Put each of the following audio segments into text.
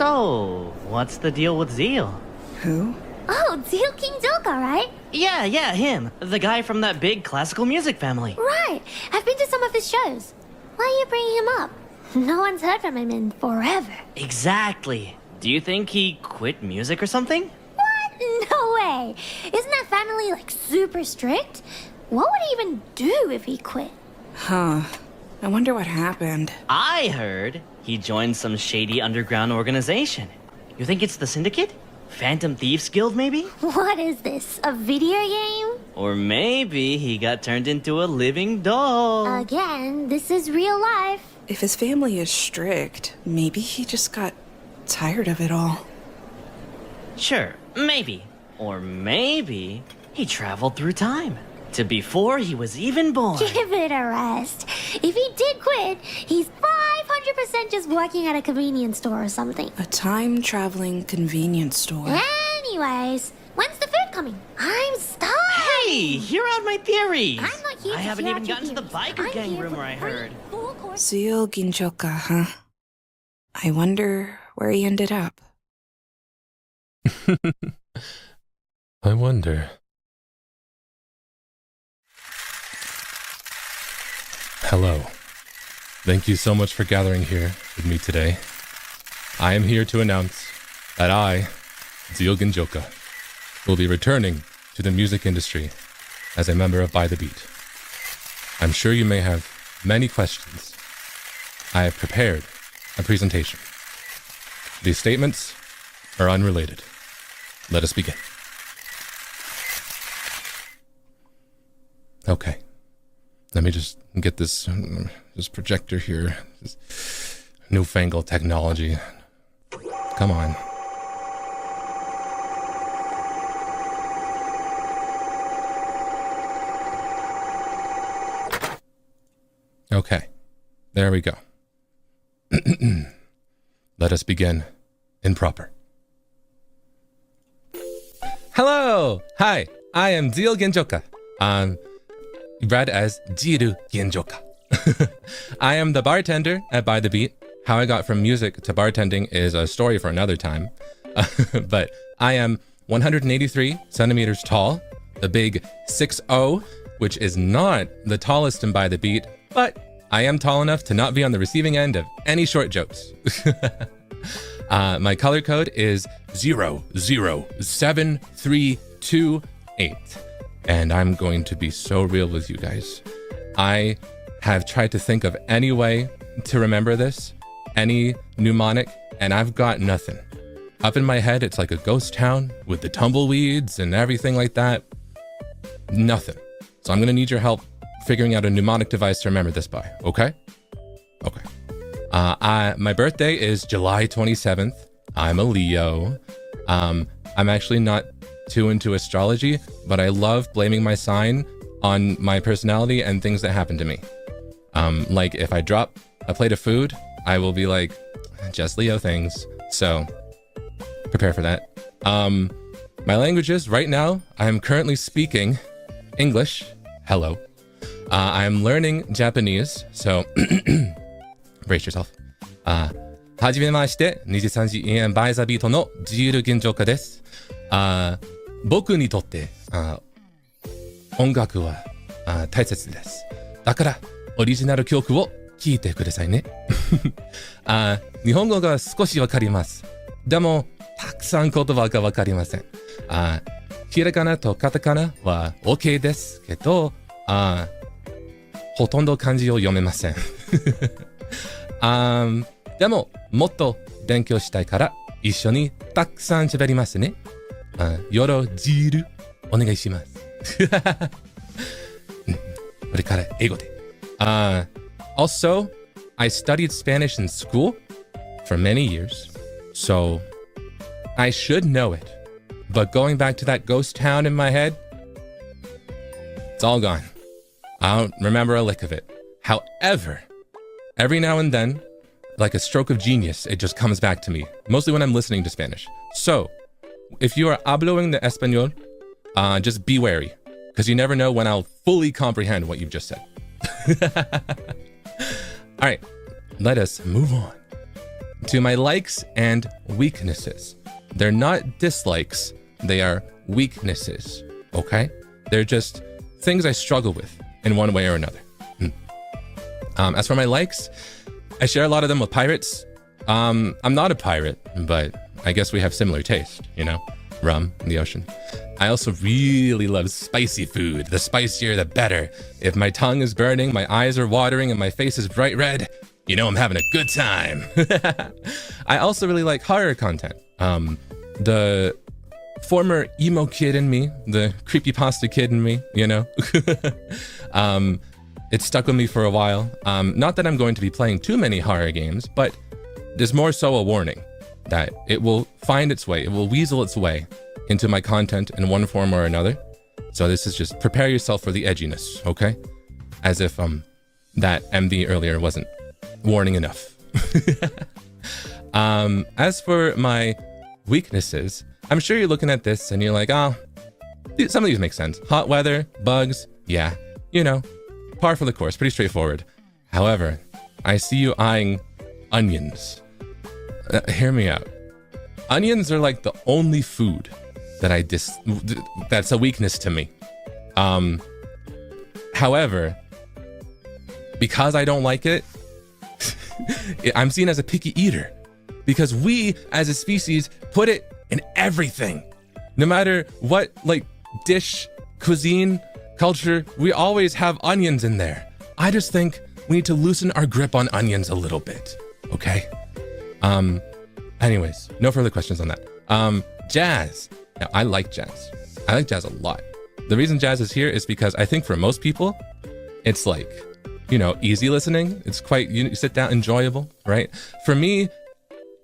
So, what's the deal with Zeal? Who? Oh, Zeal Ginjoka, right? Yeah, him. The guy from that big classical music family. Right. I've been to some of his shows. Why are you bringing him up? No one's heard from him in forever. Exactly. Do you think he quit music or something? What? No way. Isn't that family, like, super strict? What would he even do if he quit? Huh. I wonder what happened. I heard he joined some shady underground organization. You think it's the Syndicate? Phantom Thieves Guild, maybe? What is this, a video game? Or maybe he got turned into a living doll. Again, this is real life. If his family is strict, maybe he just got tired of it all. Sure, maybe. Or maybe he traveled through time to before he was even born. Give it a rest. If he did quit, he's 500% just working at a convenience store or something. A time-traveling convenience store. Anyways, when's the food coming? I'm starving. Hey, hear out my theories. I'm not here I to haven't hear even out your gotten to the theories. biker I'm gang here rumor for I free heard. full-course- Zeal Ginjoka, huh? I wonder where he ended up. I wonder. Hello. Thank you so much for gathering here with me today. I am here to announce that I, Zeal Ginjoka, will be returning to the music industry as a member of By the Beat. I'm sure you may have many questions. I have prepared a presentation. These statements are unrelated. Let us begin. Okay. Let me just get this projector here. This newfangled technology. Come on. Okay. There we go. Let us begin in proper. Hello! Hi, I am Zeal Ginjoka. Read as Zeal Ginjoka. I am the bartender at By the Beat. How I got from music to bartending is a story for another time. But I am 183 centimeters tall, a big 6'0", which is not the tallest in By the Beat, but I am tall enough to not be on the receiving end of any short jokes. My color code is 007328. And I'm going to be so real with you guys. I have tried to think of any way to remember this, any mnemonic, and I've got nothing. Up in my head, it's like a ghost town with the tumbleweeds and everything like that. Nothing. So I'm gonna need your help figuring out a mnemonic device to remember this by, okay? Okay. My birthday is July 27th. I'm a Leo. I'm actually not too into astrology, but I love blaming my sign on my personality and things that happen to me. Like if I drop a plate of food, I will be like, just Leo things. So prepare for that. My languages right now, I am currently speaking English. Hello. I'm learning Japanese, so brace yourself. はじめまして、23時 EN by the beat のジール・ギンジョカです。僕にとって音楽は大切です。だからオリジナル曲を聴いてくださいね。日本語が少しわかります。でもたくさん言葉がわかりません。ひらがなとカタカナは OK ですけど、ほとんど漢字を読めません。でももっと勉強したいから一緒にたくさん喋りますね。よろじるお願いします。これから英語で。Also, I studied Spanish in school for many years, so I should know it. But going back to that ghost town in my head, it's all gone. I don't remember a lick of it. However, every now and then, like a stroke of genius, it just comes back to me, mostly when I'm listening to Spanish. So, if you are habloing the Español, just be wary, because you never know when I'll fully comprehend what you've just said. All right, let us move on. to my likes and weaknesses. They're not dislikes, they are weaknesses, okay? They're just things I struggle with in one way or another. As for my likes, I share a lot of them with pirates. I'm not a pirate, but I guess we have similar taste, you know? Rum in the ocean. I also really love spicy food. The spicier, the better. If my tongue is burning, my eyes are watering, and my face is bright red, you know I'm having a good time. I also really like horror content. The former emo kid in me, the creepypasta kid in me, you know? It stuck with me for a while. Not that I'm going to be playing too many horror games, but there's more so a warning that it will find its way, it will weasel its way into my content in one form or another. So this is just prepare yourself for the edginess, okay? As if that MV earlier wasn't warning enough. As for my weaknesses, I'm sure you're looking at this and you're like, oh, some of these make sense. Hot weather, bugs, yeah, you know, par for the course, pretty straightforward. However, I see you eyeing onions. Hear me out. Onions are like the only food that that's a weakness to me. However, because I don't like it, I'm seen as a picky eater. Because we, as a species, put it in everything. No matter what, like, dish, cuisine, culture, we always have onions in there. I just think we need to loosen our grip on onions a little bit, okay? Anyways, no further questions on that. Jazz. Now, I like jazz. I like jazz a lot. The reason jazz is here is because I think for most people, it's like, you know, easy listening. It's quite, you sit down, enjoyable, right? For me,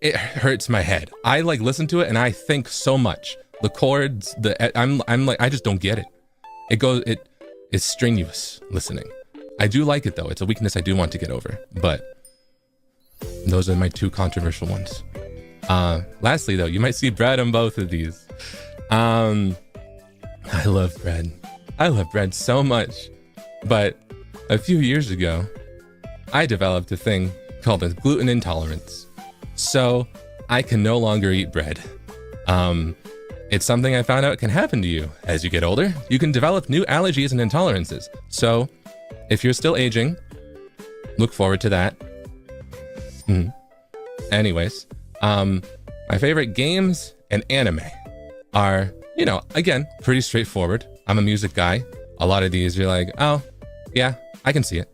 it hurts my head. I like listen to it and I think so much. The chords, I'm like, I just don't get it. It's strenuous listening. I do like it though. It's a weakness I do want to get over, but those are my two controversial ones. Lastly though, you might see bread on both of these. I love bread. I love bread so much, but a few years ago, I developed a thing called a gluten intolerance. So I can no longer eat bread. It's something I found out can happen to you as you get older. You can develop new allergies and intolerances. So if you're still aging, look forward to that. Anyways, my favorite games and anime are, you know, again, pretty straightforward. I'm a music guy. A lot of these you're like, oh, yeah, I can see it.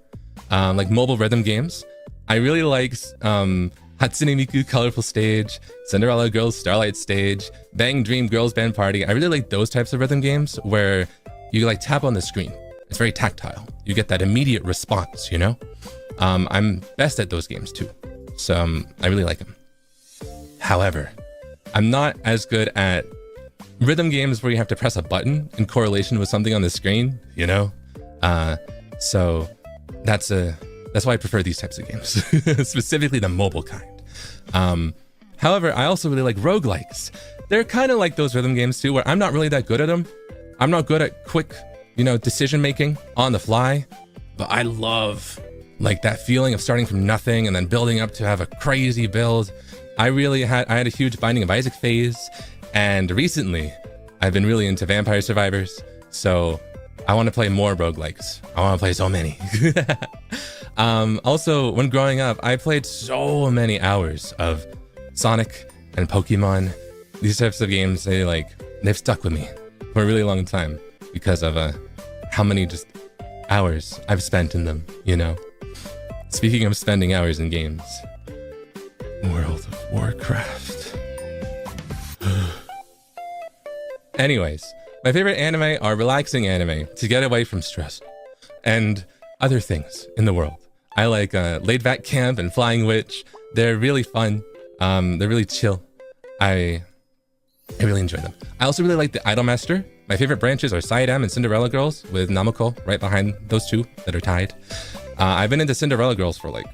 Like mobile rhythm games. I really like Hatsune Miku Colorful Stage, Cinderella Girls Starlight Stage, Bang Dream Girls Band Party. I really like those types of rhythm games where you like tap on the screen. It's very tactile. You get that immediate response, you know? I'm best at those games too. So I really like them. However, I'm not as good at rhythm games where you have to press a button in correlation with something on the screen, you know? So that's why I prefer these types of games, specifically the mobile kind. However, I also really like roguelikes. They're kind of like those rhythm games too, where I'm not really that good at them. I'm not good at quick, you know, decision making on the fly, but I love like that feeling of starting from nothing and then building up to have a crazy build. I had a huge Binding of Isaac phase, and recently I've been really into Vampire Survivors. So I want to play more roguelikes. I want to play so many. Also, when growing up, I played so many hours of Sonic and Pokemon. These types of games, they've stuck with me for a really long time because of how many just hours I've spent in them, you know? Speaking of spending hours in games, World of Warcraft. Anyways, my favorite anime are relaxing anime to get away from stress and other things in the world. I like Laid Back Camp and Flying Witch. They're really fun. They're really chill. I really enjoy them. I also really like the Idolmaster. My favorite branches are Saidam and Cinderella Girls, with Namako right behind those two that are tied. I've been into Cinderella Girls for like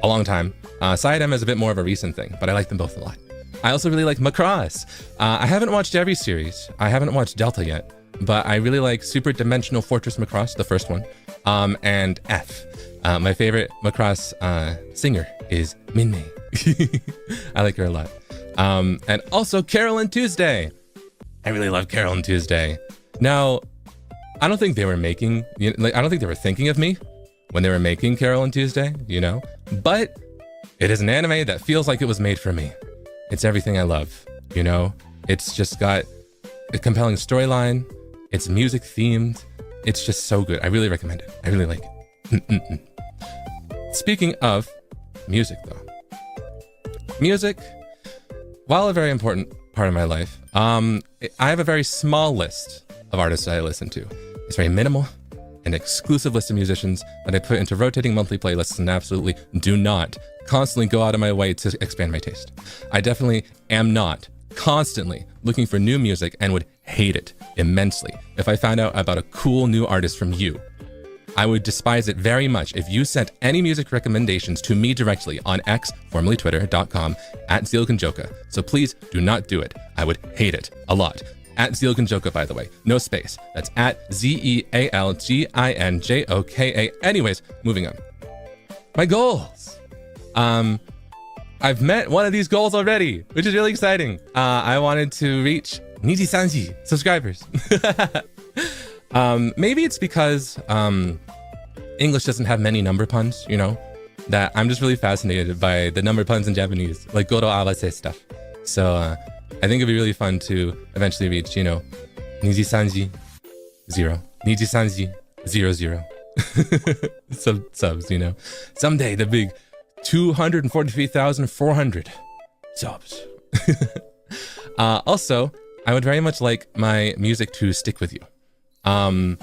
a long time. Saidam is a bit more of a recent thing, but I like them both a lot. I also really like Macross. I haven't watched every series. I haven't watched Delta yet, but I really like Super Dimensional Fortress Macross, the first one, and F. My favorite Macross singer is Minmay. I like her a lot. And also Carol and Tuesday. I really love Carol and Tuesday. Now, I don't think they were making, I don't think they were thinking of me when they were making Carol and Tuesday, but it is an anime that feels like it was made for me. It's everything I love, It's just got a compelling storyline. It's music themed. It's just so good. I really recommend it. I really like it. Speaking of music, though. Music, while a very important part of my life, I have a very small list of artists that I listen to. It's very minimal, an exclusive list of musicians that I put into rotating monthly playlists and absolutely do not constantly go out of my way to expand my taste. I definitely am not constantly looking for new music and would hate it immensely if I found out about a cool new artist from you. I would despise it very much if you sent any music recommendations to me directly on X, formerly Twitter.com, @Zeal Ginjoka. So please do not do it. I would hate it a lot. @Zeal Ginjoka, by the way. No space. That's @ZEALGINJOKA. Anyways, moving on. My goals. I've met one of these goals already, which is really exciting. I wanted to reach NIJISANJI subscribers. Maybe it's because English doesn't have many number puns, that I'm just really fascinated by the number puns in Japanese, like goro awase stuff. So I think it'd be really fun to eventually reach, NIJISANJI 0, NIJISANJI 00. Subs, Someday the big 243,400 subs. Also, I would very much like my music to stick with you. On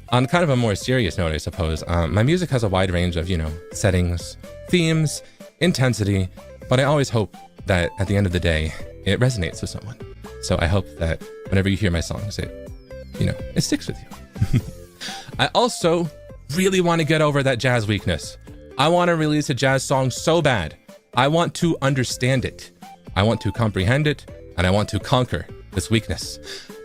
kind of a more serious note, I suppose, my music has a wide range of, settings, themes, intensity, but I always hope that at the end of the day, it resonates with someone. So I hope that whenever you hear my songs, it sticks with you. I also really want to get over that jazz weakness. I want to release a jazz song so bad. I want to understand it. I want to comprehend it, and I want to conquer this weakness.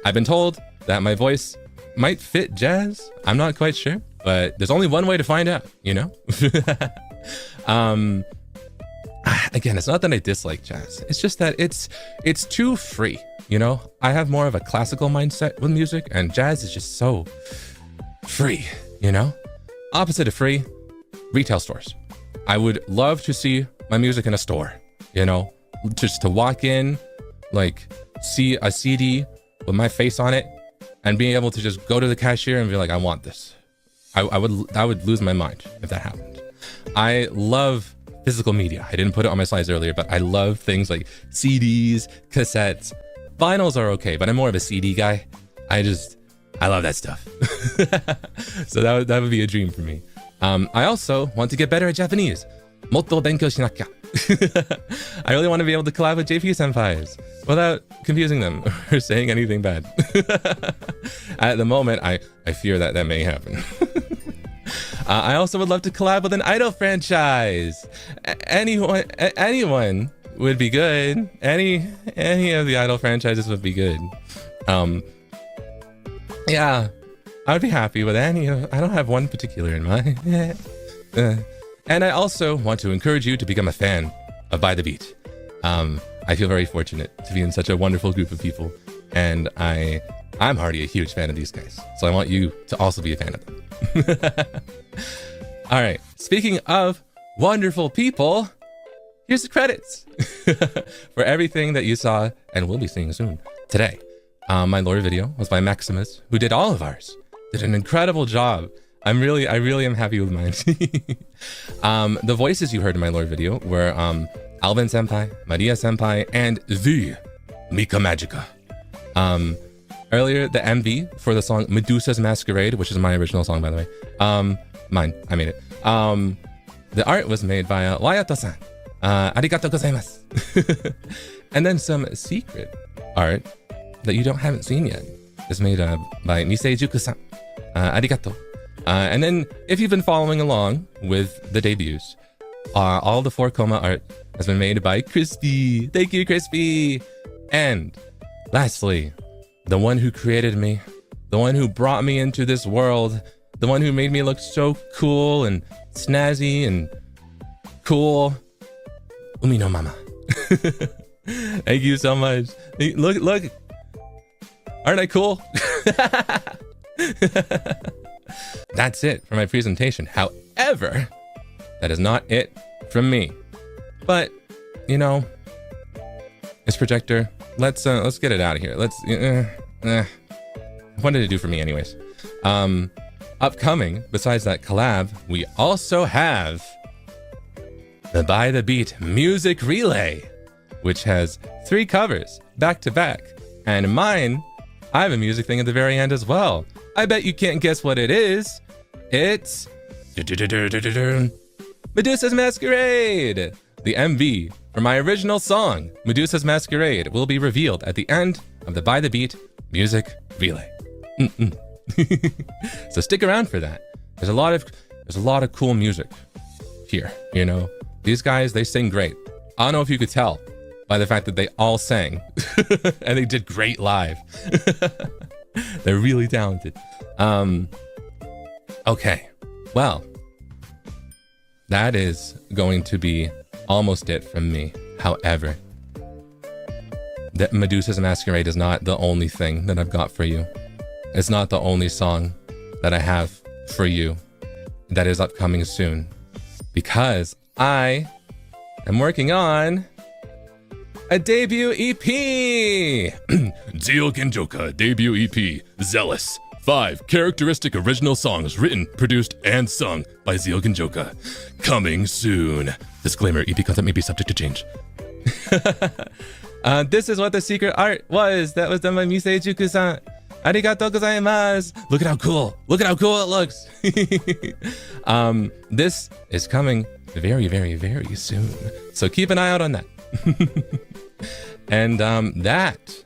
I've been told that my voice might fit jazz. I'm not quite sure, but there's only one way to find out, Again, it's not that I dislike jazz. It's just that it's too free, I have more of a classical mindset with music, and jazz is just so free, Opposite of free, retail stores. I would love to see my music in a store, just to walk in, see a CD with my face on it, and being able to just go to the cashier and be like, I want this. I would lose my mind if that happened. I love physical media. I didn't put it on my slides earlier, but I love things like CDs, cassettes. Vinyls are okay, but I'm more of a CD guy. I love that stuff. So that would be a dream for me. I also want to get better at Japanese. Motto benkyou shinakya. I really want to be able to collab with JP senpais without confusing them or saying anything bad. At the moment, I fear that may happen. I also would love to collab with an idol franchise. Anyone would be good. Any of the idol franchises would be good. Yeah, I would be happy with any of. I don't have one particular in mind. And I also want to encourage you to become a fan of By the Beat. I feel very fortunate to be in such a wonderful group of people, and I'm already a huge fan of these guys, so I want you to also be a fan of them. All right, speaking of wonderful people, here's the credits for everything that you saw and will be seeing soon today. My lore video was by Maximus, who did all of ours. Did an incredible job. I really am happy with mine. The voices you heard in my lore video were Alvin Senpai, Maria Senpai, and the Mika Magica. Earlier, the MV for the song Medusa's Masquerade, which is my original song, by the way. Mine, I made it. The art was made by Wayato-san. Arigatou gozaimasu. And then some secret art that you haven't seen yet is made by Nisei Juku-san. Arigato. And then, if you've been following along with the debuts, all the 4-koma art has been made by Crispy. Thank you, Crispy. And lastly, the one who created me, the one who brought me into this world, the one who made me look so cool and snazzy and cool, Umi no mama. Thank you so much. Look. Aren't I cool? That's it for my presentation. However, that is not it from me. But, you know, this projector, let's get it out of here. What did it do for me anyways? Upcoming, besides that collab, we also have the By the Beat Music Relay, which has 3 covers back to back. And mine, I have a music thing at the very end as well. I bet you can't guess what it is. It's Medusa's Masquerade. The MV for my original song, Medusa's Masquerade, will be revealed at the end of the By the Beat Music Relay. So stick around for that. There's a lot of cool music here, you know. These guys, they sing great. I don't know if you could tell by the fact that they all sang and they did great live. They're really talented. Okay, well, that is going to be almost it from me. However, that Medusa's Masquerade is not the only thing that I've got for you. It's not the only song that I have for you that is upcoming soon, because I am working on a debut EP. Zeal Ginjoka debut EP, Zealous. 5 characteristic original songs written, produced, and sung by Zeal Ginjoka. Coming soon. Disclaimer, EP content may be subject to change. This is what the secret art was that was done by Miseijuku-san. Arigatou gozaimasu. Look at how cool. Look at how cool it looks. This is coming very, very, very soon. So keep an eye out on that. And that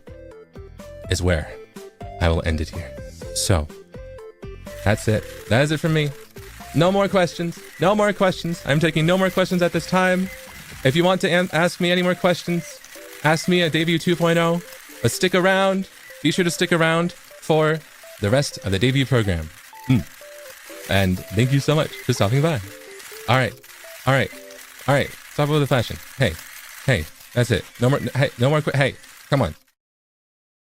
is where I will end it here. So that's it. That is it from me. No more questions. No more questions. I'm taking no more questions at this time. If you want to ask me any more questions, ask me at Debut 2.0. But stick around. Be sure to stick around for the rest of the debut program. And thank you so much for stopping by. All right. Stop with the fashion. Hey, that's it. No more. Hey, come on.